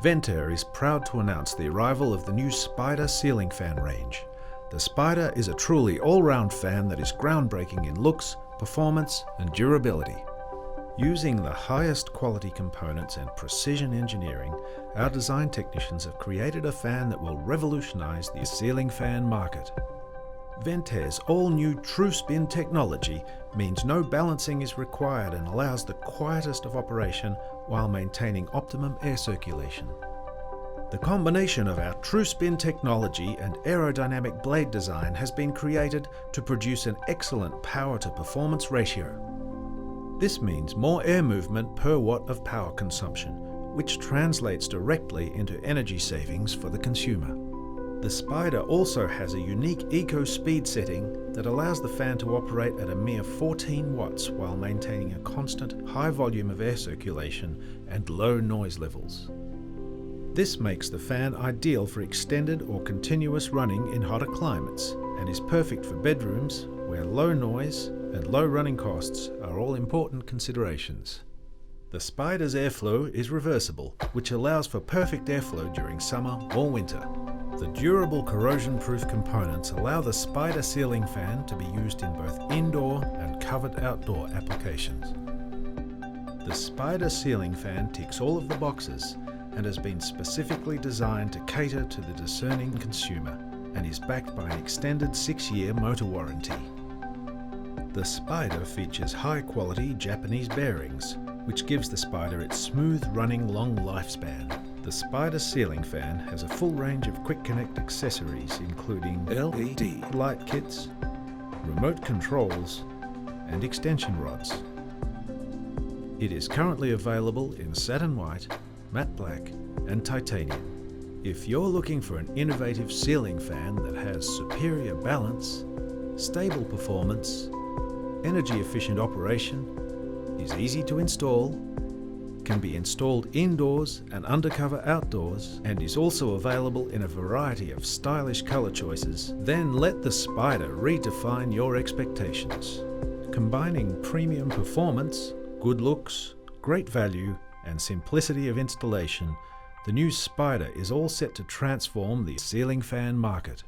Ventair is proud to announce the arrival of the new Spyda ceiling fan range. The Spyda is a truly all-round fan that is groundbreaking in looks, performance and durability. Using the highest quality components and precision engineering, our design technicians have created a fan that will revolutionize the ceiling fan market. Ventair's all-new True Spin technology means no balancing is required and allows the quietest of operation while maintaining optimum air circulation. The combination of our True Spin technology and aerodynamic blade design has been created to produce an excellent power-to-performance ratio. This means more air movement per watt of power consumption, which translates directly into energy savings for the consumer. The Spyda also has a unique eco speed setting that allows the fan to operate at a mere 14 watts while maintaining a constant high volume of air circulation and low noise levels. This makes the fan ideal for extended or continuous running in hotter climates and is perfect for bedrooms where low noise and low running costs are all important considerations. The Spyda's airflow is reversible, which allows for perfect airflow during summer or winter. The durable corrosion-proof components allow the Spyda ceiling fan to be used in both indoor and covered outdoor applications. The Spyda ceiling fan ticks all of the boxes and has been specifically designed to cater to the discerning consumer and is backed by an extended 6-year motor warranty. The Spyda features high-quality Japanese bearings, which gives the Spyda its smooth-running long lifespan. The Spyda ceiling fan has a full range of quick connect accessories including LED light kits, remote controls and extension rods. It is currently available in satin white, matte black and titanium. If you're looking for an innovative ceiling fan that has superior balance, stable performance, energy efficient operation, is easy to install, can be installed indoors and undercover outdoors, and is also available in a variety of stylish color choices, then let the Spyda redefine your expectations. Combining premium performance, good looks, great value, and simplicity of installation, the new Spyda is all set to transform the ceiling fan market.